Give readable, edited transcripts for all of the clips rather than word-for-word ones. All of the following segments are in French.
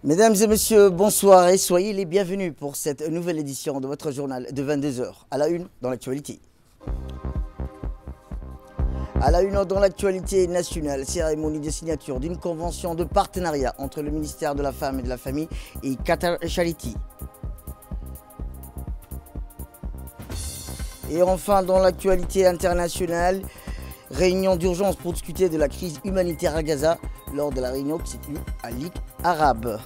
Mesdames et messieurs, bonsoir et soyez les bienvenus pour cette nouvelle édition de votre journal de 22 h. À la une, dans l'actualité. À la une, dans l'actualité nationale, cérémonie de signature d'une convention de partenariat entre le ministère de la Femme et de la Famille et Qatar Charity. Et enfin, dans l'actualité internationale, réunion d'urgence pour discuter de la crise humanitaire à Gaza lors de la réunion qui s'est tenue à Ligue arabe.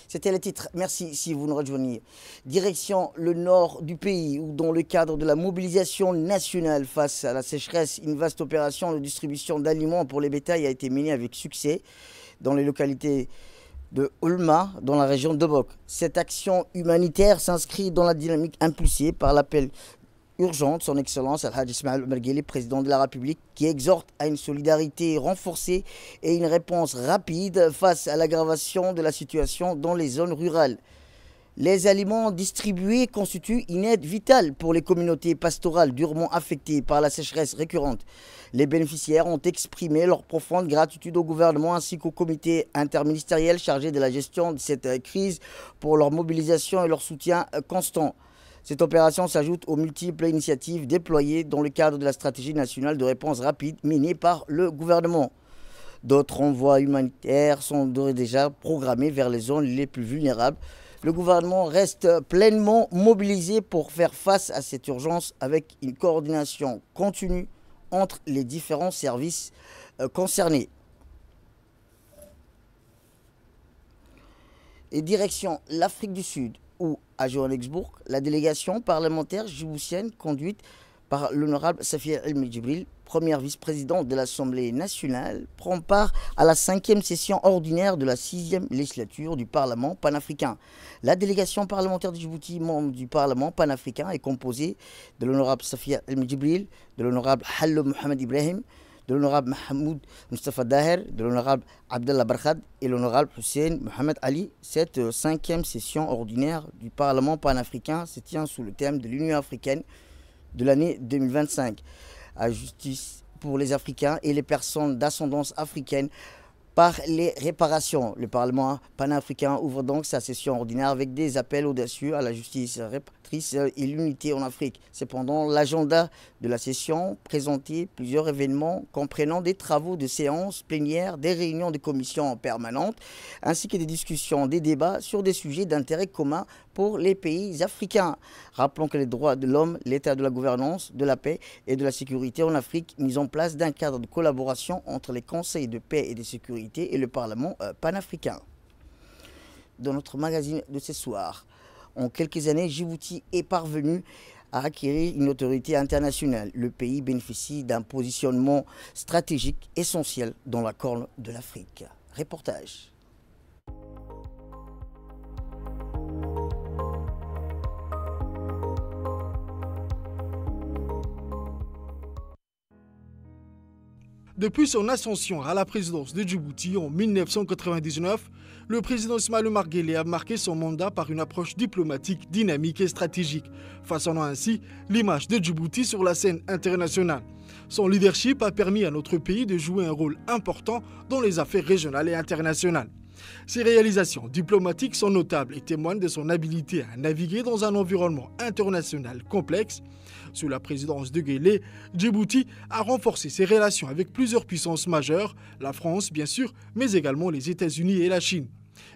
C'était le titre. Merci si vous nous rejoignez. Direction le nord du pays où dans le cadre de la mobilisation nationale face à la sécheresse, une vaste opération de distribution d'aliments pour les bétails a été menée avec succès dans les localités de Olma, dans la région de Bok. Cette action humanitaire s'inscrit dans la dynamique impulsée par l'appel urgent de son Excellence Al-Hajj Ismaël Omar Guelleh, président de la République, qui exhorte à une solidarité renforcée et une réponse rapide face à l'aggravation de la situation dans les zones rurales. Les aliments distribués constituent une aide vitale pour les communautés pastorales durement affectées par la sécheresse récurrente. Les bénéficiaires ont exprimé leur profonde gratitude au gouvernement ainsi qu'au comité interministériel chargé de la gestion de cette crise pour leur mobilisation et leur soutien constant. Cette opération s'ajoute aux multiples initiatives déployées dans le cadre de la stratégie nationale de réponse rapide menée par le gouvernement. D'autres envois humanitaires sont déjà programmés vers les zones les plus vulnérables. Le gouvernement reste pleinement mobilisé pour faire face à cette urgence avec une coordination continue entre les différents services concernés. Et direction l'Afrique du Sud, où, à Johannesburg, la délégation parlementaire djiboutienne conduite par l'honorable Safia El-Medjibril, première vice-présidente de l'Assemblée nationale, prend part à la 5e session ordinaire de la 6e législature du Parlement panafricain. La délégation parlementaire de Djibouti, membre du Parlement panafricain, est composée de l'honorable Safia El-Medjibril, de l'honorable Hallo Mohamed Ibrahim, de l'honorable Mahmoud Mustafa Daher, de l'honorable Abdallah Barkhad et l'honorable Hussein Mohamed Ali. Cette 5e session ordinaire du Parlement panafricain se tient sous le thème de l'Union africaine de l'année 2025, à justice pour les Africains et les personnes d'ascendance africaine par les réparations. Le Parlement panafricain ouvre donc sa session ordinaire avec des appels audacieux à la justice réparatrice et l'unité en Afrique. Cependant, l'agenda de la session présentait plusieurs événements comprenant des travaux de séances plénières, des réunions de commissions permanentes, ainsi que des discussions, des débats sur des sujets d'intérêt commun pour les pays africains. Rappelons que les droits de l'homme, l'état de la gouvernance, de la paix et de la sécurité en Afrique, mise en place d'un cadre de collaboration entre les conseils de paix et de sécurité et le Parlement panafricain. Dans notre magazine de ce soir, en quelques années, Djibouti est parvenu à acquérir une autorité internationale. Le pays bénéficie d'un positionnement stratégique essentiel dans la Corne de l'Afrique. Reportage. Depuis son ascension à la présidence de Djibouti en 1999, le président Ismaël Omar Guelleh a marqué son mandat par une approche diplomatique, dynamique et stratégique, façonnant ainsi l'image de Djibouti sur la scène internationale. Son leadership a permis à notre pays de jouer un rôle important dans les affaires régionales et internationales. Ses réalisations diplomatiques sont notables et témoignent de son habileté à naviguer dans un environnement international complexe. Sous la présidence de Guelleh, Djibouti a renforcé ses relations avec plusieurs puissances majeures, la France bien sûr, mais également les États-Unis et la Chine.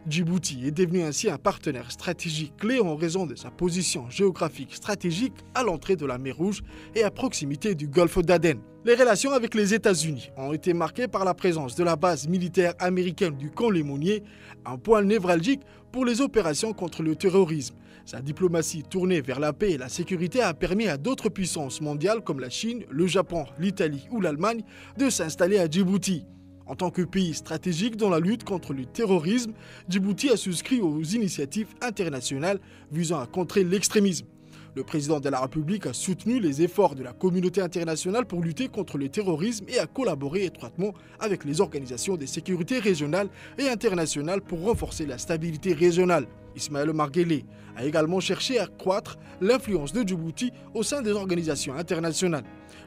Djibouti est devenu ainsi un partenaire stratégique clé en raison de sa position géographique stratégique à l'entrée de la mer Rouge et à proximité du golfe d'Aden. Les relations avec les États-Unis ont été marquées par la présence de la base militaire américaine du camp Lémonier, un point névralgique pour les opérations contre le terrorisme. Sa diplomatie tournée vers la paix et la sécurité a permis à d'autres puissances mondiales comme la Chine, le Japon, l'Italie ou l'Allemagne de s'installer à Djibouti. En tant que pays stratégique dans la lutte contre le terrorisme, Djibouti a souscrit aux initiatives internationales visant à contrer l'extrémisme. Le président de la République a soutenu les efforts de la communauté internationale pour lutter contre le terrorisme et a collaboré étroitement avec les organisations de sécurité régionales et internationales pour renforcer la stabilité régionale. Ismaël Omar Guelleh a également cherché à accroître l'influence de Djibouti au sein des organisations internationales.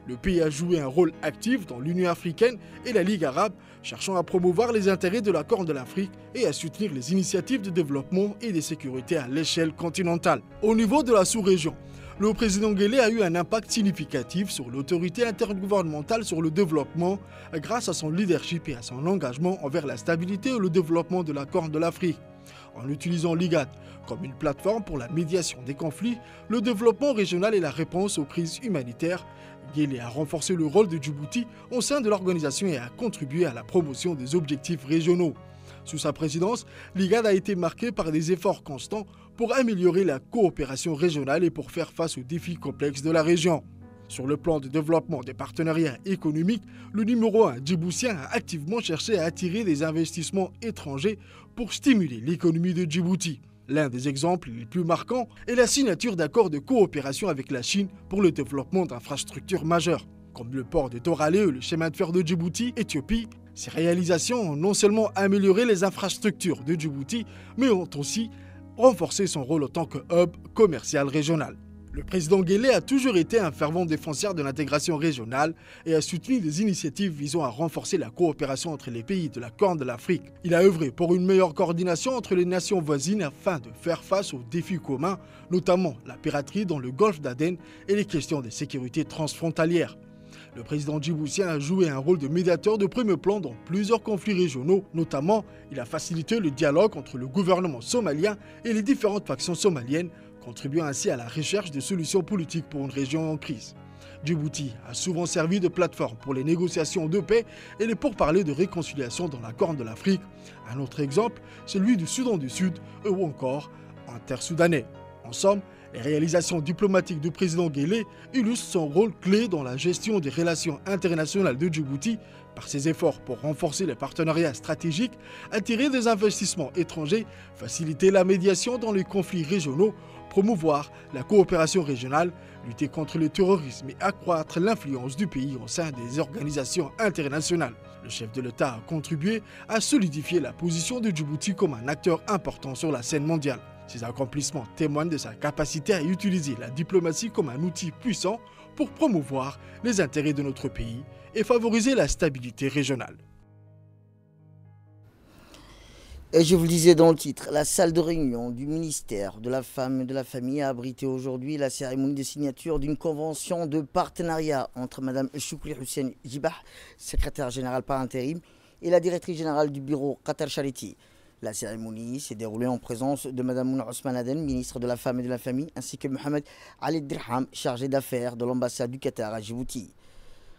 Le pays a joué un rôle actif dans l'Union africaine et la Ligue arabe, cherchant à promouvoir les intérêts de la Corne de l'Afrique et à soutenir les initiatives de développement et de sécurité à l'échelle continentale. Au niveau de la sous-région, le président Guelleh a eu un impact significatif sur l'autorité intergouvernementale sur le développement grâce à son leadership et à son engagement envers la stabilité et le développement de la Corne de l'Afrique. En utilisant l'IGAD comme une plateforme pour la médiation des conflits, le développement régional et la réponse aux crises humanitaires, Guelleh a renforcé le rôle de Djibouti au sein de l'organisation et a contribué à la promotion des objectifs régionaux. Sous sa présidence, l'IGAD a été marquée par des efforts constants pour améliorer la coopération régionale et pour faire face aux défis complexes de la région. Sur le plan de développement des partenariats économiques, le numéro 1 djiboutien a activement cherché à attirer des investissements étrangers pour stimuler l'économie de Djibouti. L'un des exemples les plus marquants est la signature d'accords de coopération avec la Chine pour le développement d'infrastructures majeures, comme le port de Toralé et le chemin de fer de Djibouti, Éthiopie. Ces réalisations ont non seulement amélioré les infrastructures de Djibouti, mais ont aussi renforcé son rôle en tant que hub commercial régional. Le président Guelleh a toujours été un fervent défenseur de l'intégration régionale et a soutenu des initiatives visant à renforcer la coopération entre les pays de la Corne de l'Afrique. Il a œuvré pour une meilleure coordination entre les nations voisines afin de faire face aux défis communs, notamment la piraterie dans le golfe d'Aden et les questions de sécurité transfrontalière. Le président djiboutien a joué un rôle de médiateur de premier plan dans plusieurs conflits régionaux. Notamment, il a facilité le dialogue entre le gouvernement somalien et les différentes factions somaliennes, contribuant ainsi à la recherche de solutions politiques pour une région en crise. Djibouti a souvent servi de plateforme pour les négociations de paix et les pourparlers de réconciliation dans la Corne de l'Afrique. Un autre exemple, celui du Soudan du Sud ou encore intersoudanais. En somme, les réalisations diplomatiques du président Guelleh illustrent son rôle clé dans la gestion des relations internationales de Djibouti par ses efforts pour renforcer les partenariats stratégiques, attirer des investissements étrangers, faciliter la médiation dans les conflits régionaux, promouvoir la coopération régionale, lutter contre le terrorisme et accroître l'influence du pays au sein des organisations internationales. Le chef de l'État a contribué à solidifier la position de Djibouti comme un acteur important sur la scène mondiale. Ces accomplissements témoignent de sa capacité à utiliser la diplomatie comme un outil puissant pour promouvoir les intérêts de notre pays et favoriser la stabilité régionale. Et je vous le disais dans le titre, la salle de réunion du ministère de la Femme et de la Famille a abrité aujourd'hui la cérémonie de signature d'une convention de partenariat entre Mme Choukri Hussein Jibah, secrétaire générale par intérim, et la directrice générale du bureau Qatar Charity. La cérémonie s'est déroulée en présence de Mme Mouna Ousmane Aden, ministre de la Femme et de la Famille, ainsi que Mohamed Ali Dirham, chargé d'affaires de l'ambassade du Qatar à Djibouti.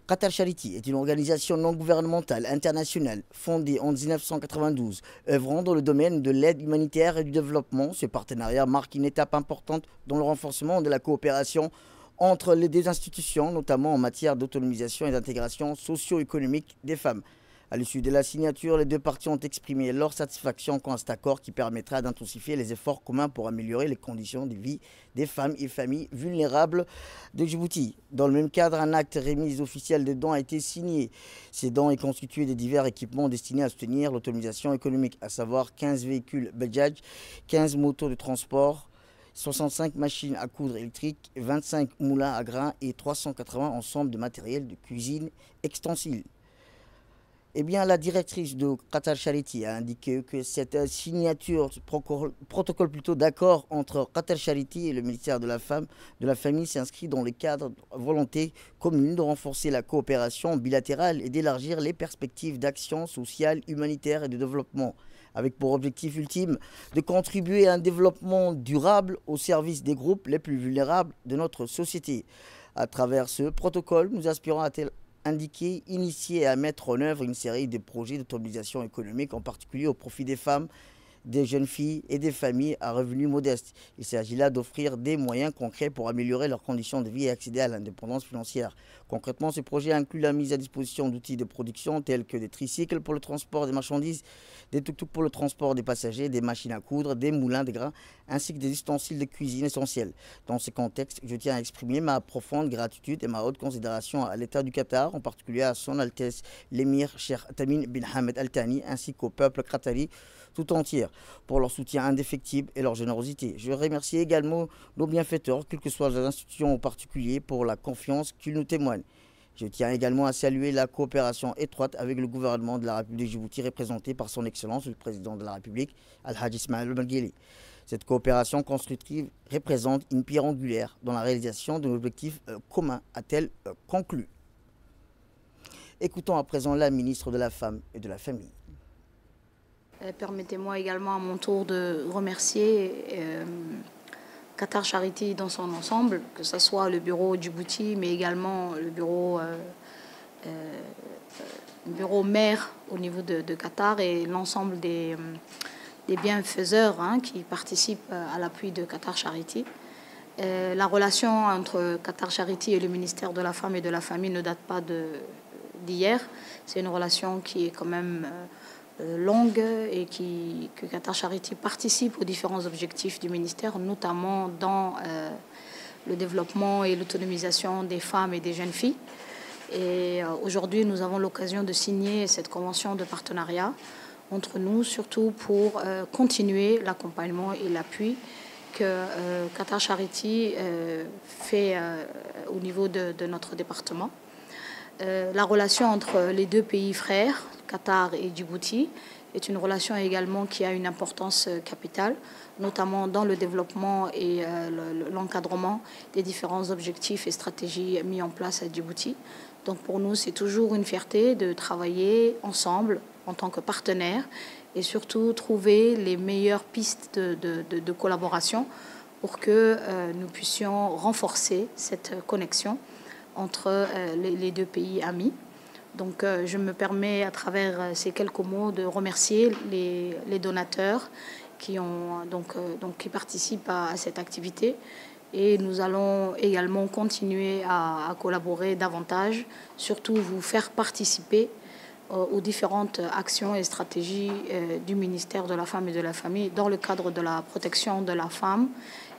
Qatar Charity est une organisation non gouvernementale internationale fondée en 1992, œuvrant dans le domaine de l'aide humanitaire et du développement. Ce partenariat marque une étape importante dans le renforcement de la coopération entre les deux institutions, notamment en matière d'autonomisation et d'intégration socio-économique des femmes. À l'issue de la signature, les deux parties ont exprimé leur satisfaction quant à cet accord qui permettra d'intensifier les efforts communs pour améliorer les conditions de vie des femmes et familles vulnérables de Djibouti. Dans le même cadre, un acte remise officiel de dons a été signé. Ces dons est constitué de divers équipements destinés à soutenir l'autonomisation économique, à savoir 15 véhicules Bajaj, 15 motos de transport, 65 machines à coudre électriques, 25 moulins à grains et 380 ensembles de matériel de cuisine extensible. Eh bien, la directrice de Qatar Charity a indiqué que cette signature, protocole plutôt d'accord entre Qatar Charity et le ministère de la Femme, de la Famille s'inscrit dans le cadre de la volonté commune de renforcer la coopération bilatérale et d'élargir les perspectives d'action sociale, humanitaire et de développement, avec pour objectif ultime de contribuer à un développement durable au service des groupes les plus vulnérables de notre société. À travers ce protocole, nous aspirons à indiquer, initier et à mettre en œuvre une série de projets d'autonomisation économique, en particulier au profit des femmes, des jeunes filles et des familles à revenus modestes. Il s'agit là d'offrir des moyens concrets pour améliorer leurs conditions de vie et accéder à l'indépendance financière. Concrètement, ce projet inclut la mise à disposition d'outils de production tels que des tricycles pour le transport des marchandises, des tuk-tuk pour le transport des passagers, des machines à coudre, des moulins de grains, ainsi que des ustensiles de cuisine essentiels. Dans ce contexte, je tiens à exprimer ma profonde gratitude et ma haute considération à l'État du Qatar, en particulier à son Altesse l'émir Cheikh Tamim bin Hamad Al Thani, ainsi qu'au peuple qatari tout entier, pour leur soutien indéfectible et leur générosité. Je remercie également nos bienfaiteurs, quelles que soient les institutions en particulier, pour la confiance qu'ils nous témoignent. Je tiens également à saluer la coopération étroite avec le gouvernement de la République de Djibouti, représenté par son Excellence le Président de la République, Al-Hajj Ismaël Margueli. Cette coopération constructive représente une pierre angulaire dans la réalisation d'un objectif commun, a-t-elle conclu. Écoutons à présent la ministre de la Femme et de la Famille. Permettez-moi également à mon tour de remercier Qatar Charity dans son ensemble, que ce soit le bureau Djibouti, mais également le bureau mère au niveau de Qatar et l'ensemble des bienfaiseurs qui participent à l'appui de Qatar Charity. La relation entre Qatar Charity et le ministère de la Femme et de la Famille ne date pas d'hier. C'est une relation qui est quand même longue et que Qatar Charity participe aux différents objectifs du ministère, notamment dans le développement et l'autonomisation des femmes et des jeunes filles. Et aujourd'hui, nous avons l'occasion de signer cette convention de partenariat entre nous, surtout pour continuer l'accompagnement et l'appui que Qatar Charity fait au niveau de notre département. La relation entre les deux pays frères, Qatar et Djibouti, est une relation également qui a une importance capitale, notamment dans le développement et l'encadrement des différents objectifs et stratégies mis en place à Djibouti. Donc pour nous, c'est toujours une fierté de travailler ensemble en tant que partenaires et surtout trouver les meilleures pistes de collaboration pour que nous puissions renforcer cette connexion entre les deux pays amis. Donc je me permets à travers ces quelques mots de remercier les donateurs qui participent à cette activité. Et nous allons également continuer à collaborer davantage, surtout vous faire participer aux différentes actions et stratégies du ministère de la Femme et de la Famille dans le cadre de la protection de la femme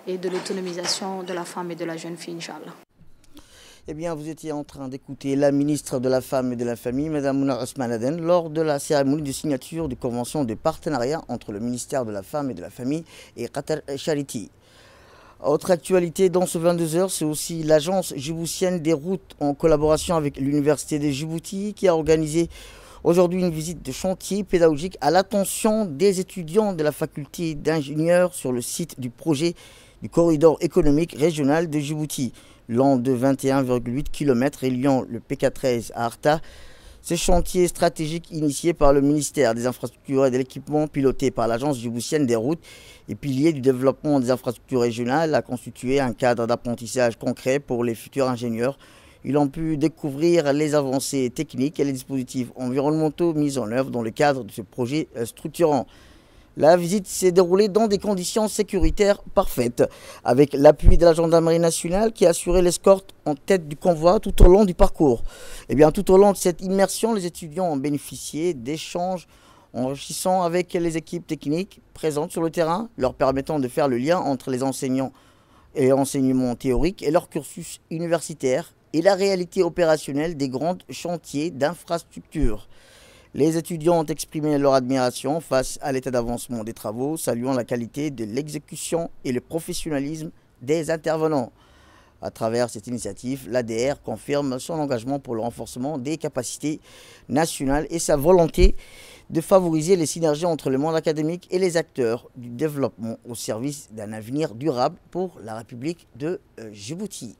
et de l'autonomisation de la femme et de la jeune fille, Inch'Allah. Eh bien, vous étiez en train d'écouter la ministre de la Femme et de la Famille, Mme Mouna Osman Aden, lors de la cérémonie de signature de convention de partenariat entre le ministère de la Femme et de la Famille et Qatar Charity. Autre actualité dans ce 22h, c'est aussi l'agence djiboutienne des routes en collaboration avec l'Université de Djibouti qui a organisé aujourd'hui une visite de chantier pédagogique à l'attention des étudiants de la faculté d'ingénieurs sur le site du projet du corridor économique régional de Djibouti, long de 21,8 km reliant le PK13 à Arta. Ce chantier stratégique initié par le ministère des Infrastructures et de l'Équipement, piloté par l'agence djiboutienne des routes et pilier du développement des infrastructures régionales, a constitué un cadre d'apprentissage concret pour les futurs ingénieurs. Ils ont pu découvrir les avancées techniques et les dispositifs environnementaux mis en œuvre dans le cadre de ce projet structurant. La visite s'est déroulée dans des conditions sécuritaires parfaites, avec l'appui de la gendarmerie nationale qui a assuré l'escorte en tête du convoi tout au long du parcours. Et bien, tout au long de cette immersion, les étudiants ont bénéficié d'échanges enrichissants avec les équipes techniques présentes sur le terrain, leur permettant de faire le lien entre les enseignants et enseignements théoriques et leur cursus universitaire et la réalité opérationnelle des grands chantiers d'infrastructures. Les étudiants ont exprimé leur admiration face à l'état d'avancement des travaux, saluant la qualité de l'exécution et le professionnalisme des intervenants. À travers cette initiative, l'ADR confirme son engagement pour le renforcement des capacités nationales et sa volonté de favoriser les synergies entre le monde académique et les acteurs du développement au service d'un avenir durable pour la République de Djibouti.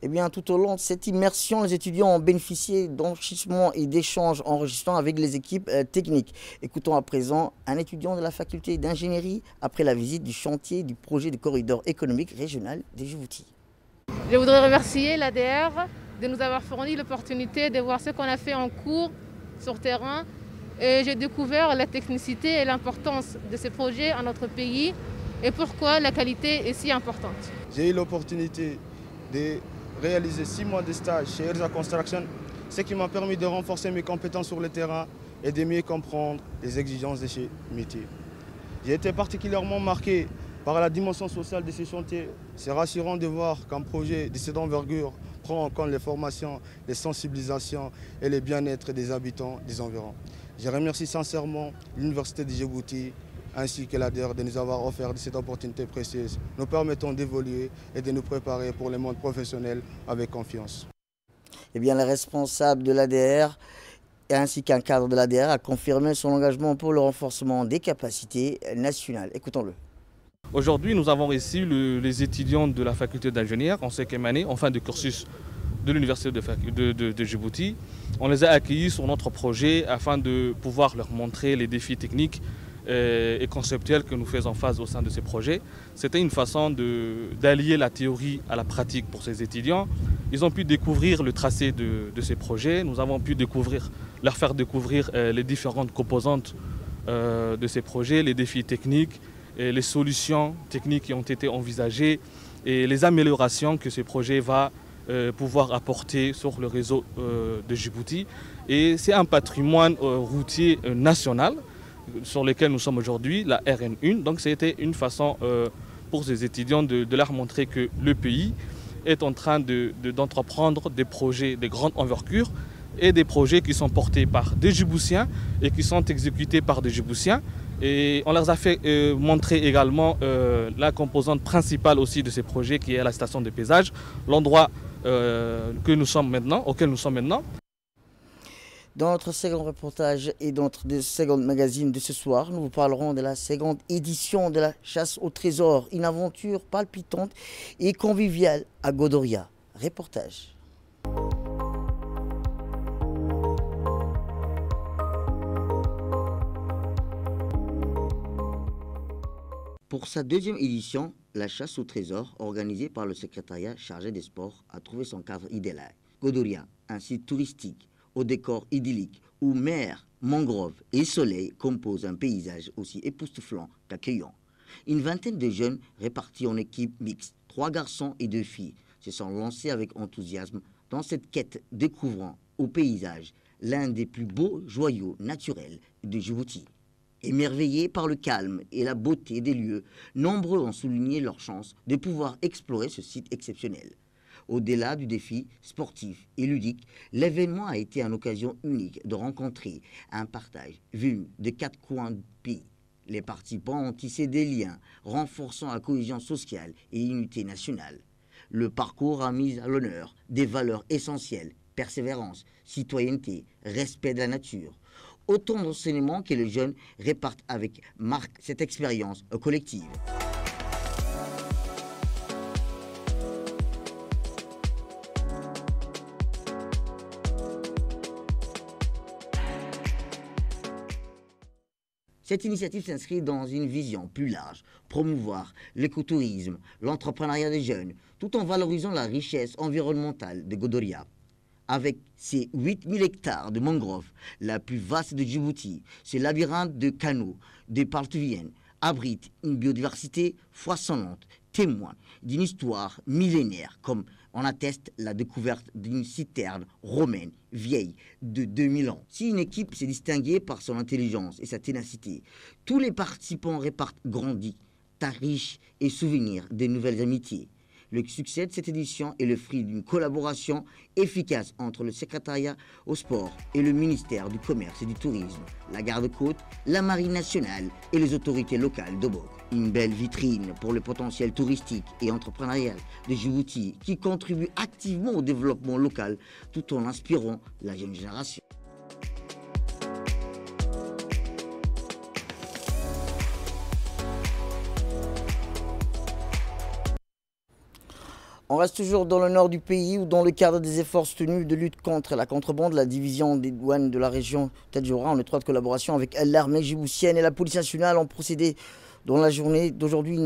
Eh bien, tout au long de cette immersion, les étudiants ont bénéficié d'enrichissements et d'échanges enrichissants avec les équipes techniques. Écoutons à présent un étudiant de la faculté d'ingénierie après la visite du chantier du projet de corridor économique régional de Djibouti. Je voudrais remercier l'ADR de nous avoir fourni l'opportunité de voir ce qu'on a fait en cours sur terrain. Et j'ai découvert la technicité et l'importance de ce projet à notre pays et pourquoi la qualité est si importante. J'ai eu l'opportunité de réaliser 6 mois de stage chez Erza Construction, ce qui m'a permis de renforcer mes compétences sur le terrain et de mieux comprendre les exigences de ce métier. J'ai été particulièrement marqué par la dimension sociale de ces chantiers. C'est rassurant de voir qu'un projet de cette envergure prend en compte les formations, les sensibilisations et le bien-être des habitants des environs. Je remercie sincèrement l'Université de Djibouti ainsi que l'ADER de nous avoir offert cette opportunité précieuse, nous permettant d'évoluer et de nous préparer pour le monde professionnel avec confiance. Eh bien, le responsable de l'ADER ainsi qu'un cadre de l'ADER a confirmé son engagement pour le renforcement des capacités nationales. Écoutons-le. Aujourd'hui, nous avons ici les étudiants de la faculté d'ingénieur en 5e année, en fin de cursus de l'Université de Djibouti. On les a accueillis sur notre projet afin de pouvoir leur montrer les défis techniques et conceptuels que nous faisons face au sein de ces projets. C'était une façon d'allier la théorie à la pratique pour ces étudiants. Ils ont pu découvrir le tracé de ces projets. Nous avons pu leur faire découvrir les différentes composantes de ces projets, les défis techniques, et les solutions techniques qui ont été envisagées et les améliorations que ces projets vont pouvoir apporter sur le réseau de Djibouti. Et c'est un patrimoine routier national sur lequel nous sommes aujourd'hui, la RN1. Donc c'était une façon pour ces étudiants de leur montrer que le pays est en train d'entreprendre des projets de grande envergure et des projets qui sont portés par des Djiboutiens et qui sont exécutés par des Djiboutiens. Et on leur a fait montrer également la composante principale aussi de ces projets qui est la station de paysage, l'endroit auquel nous sommes maintenant. Dans notre second reportage et dans notre second magazine de ce soir, nous vous parlerons de la seconde édition de la chasse au trésor, une aventure palpitante et conviviale à Godoria. Reportage. Pour sa deuxième édition, la chasse au trésor, organisée par le secrétariat chargé des sports, a trouvé son cadre idéal. Godoria, un site touristique au décor idyllique où mer, mangroves et soleil composent un paysage aussi époustouflant qu'accueillant. Une vingtaine de jeunes répartis en équipes mixtes, 3 garçons et 2 filles, se sont lancés avec enthousiasme dans cette quête découvrant au paysage l'un des plus beaux joyaux naturels de Djibouti. Émerveillés par le calme et la beauté des lieux, nombreux ont souligné leur chance de pouvoir explorer ce site exceptionnel. Au-delà du défi sportif et ludique, l'événement a été une occasion unique de rencontrer un partage venu de 4 coins du pays. Les participants ont tissé des liens, renforçant la cohésion sociale et l'unité nationale. Le parcours a mis à l'honneur des valeurs essentielles, persévérance, citoyenneté, respect de la nature. Autant d'enseignements que les jeunes répartent avec marque cette expérience collective. Cette initiative s'inscrit dans une vision plus large, promouvoir l'écotourisme, l'entrepreneuriat des jeunes, tout en valorisant la richesse environnementale de Godoria. Avec ses 8000 hectares de mangroves, la plus vaste de Djibouti, ce labyrinthe de canaux, de paltuviennes, abrite une biodiversité foisonnante, témoin d'une histoire millénaire, comme en atteste la découverte d'une citerne romaine vieille de 2000 ans. Si une équipe s'est distinguée par son intelligence et sa ténacité, tous les participants répartent grandis, tas riches et souvenirs de nouvelles amitiés. Le succès de cette édition est le fruit d'une collaboration efficace entre le secrétariat au sport et le ministère du Commerce et du Tourisme, la Garde-Côte, la Marine nationale et les autorités locales d'Obok. Une belle vitrine pour le potentiel touristique et entrepreneurial de Djibouti qui contribue activement au développement local tout en inspirant la jeune génération. On reste toujours dans le nord du pays où, dans le cadre des efforts soutenus de lutte contre la contrebande, la division des douanes de la région Tadjoura, en étroite collaboration avec l'armée djiboutienne et la police nationale, ont procédé dans la journée d'aujourd'hui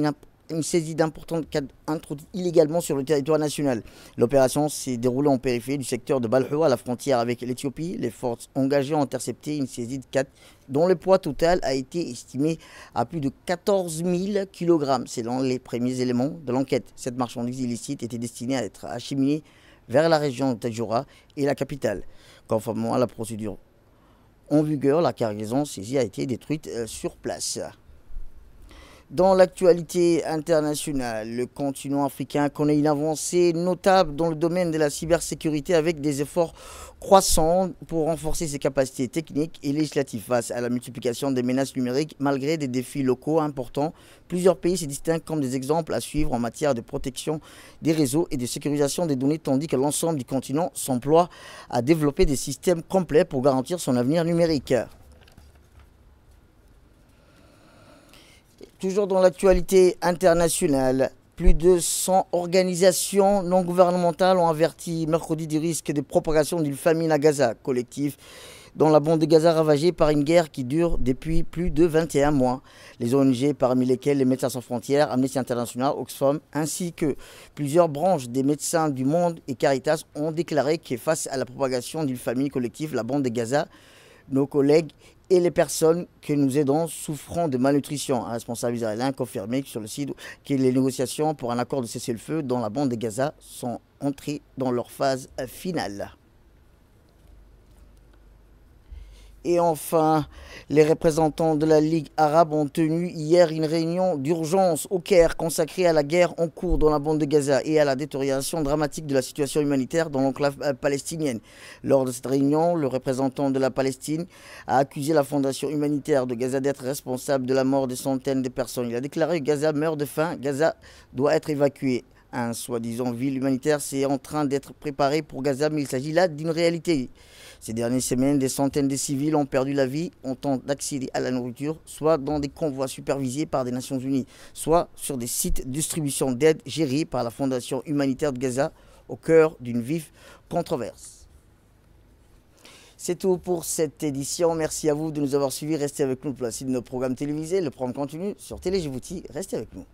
une saisie d'importantes cadres introduits illégalement sur le territoire national. L'opération s'est déroulée en périphérie du secteur de Balho, à la frontière avec l'Éthiopie. Les forces engagées ont intercepté une saisie de 4 dont le poids total a été estimé à plus de 14 000 kg selon les premiers éléments de l'enquête. Cette marchandise illicite était destinée à être acheminée vers la région de Tadjoura et la capitale. Conformément à la procédure en vigueur, la cargaison saisie a été détruite sur place. Dans l'actualité internationale, le continent africain connaît une avancée notable dans le domaine de la cybersécurité avec des efforts croissants pour renforcer ses capacités techniques et législatives face à la multiplication des menaces numériques malgré des défis locaux importants. Plusieurs pays se distinguent comme des exemples à suivre en matière de protection des réseaux et de sécurisation des données, tandis que l'ensemble du continent s'emploie à développer des systèmes complets pour garantir son avenir numérique. Toujours dans l'actualité internationale, plus de 100 organisations non gouvernementales ont averti mercredi du risque de propagation d'une famine à Gaza, collectif dans la bande de Gaza ravagée par une guerre qui dure depuis plus de 21 mois. Les ONG, parmi lesquelles les Médecins sans frontières, Amnesty International, Oxfam, ainsi que plusieurs branches des Médecins du Monde et Caritas ont déclaré que face à la propagation d'une famine collective, la bande de Gaza, nos collègues et les personnes que nous aidons souffrant de malnutrition. Un responsable israélien a confirmé sur le site que les négociations pour un accord de cessez-le-feu dans la bande de Gaza sont entrées dans leur phase finale. Et enfin, les représentants de la Ligue arabe ont tenu hier une réunion d'urgence au Caire consacrée à la guerre en cours dans la bande de Gaza et à la détérioration dramatique de la situation humanitaire dans l'enclave palestinienne. Lors de cette réunion, le représentant de la Palestine a accusé la Fondation humanitaire de Gaza d'être responsable de la mort de centaines de personnes. Il a déclaré que Gaza meurt de faim, Gaza doit être évacué. Un soi-disant ville humanitaire, c'est en train d'être préparé pour Gaza, mais il s'agit là d'une réalité. Ces dernières semaines, des centaines de civils ont perdu la vie en tentant d'accéder à la nourriture, soit dans des convois supervisés par des Nations Unies, soit sur des sites de distribution d'aide gérés par la Fondation humanitaire de Gaza, au cœur d'une vive controverse. C'est tout pour cette édition. Merci à vous de nous avoir suivis. Restez avec nous pour la suite de nos programmes télévisés. Le programme continue sur Télé Djibouti. Restez avec nous.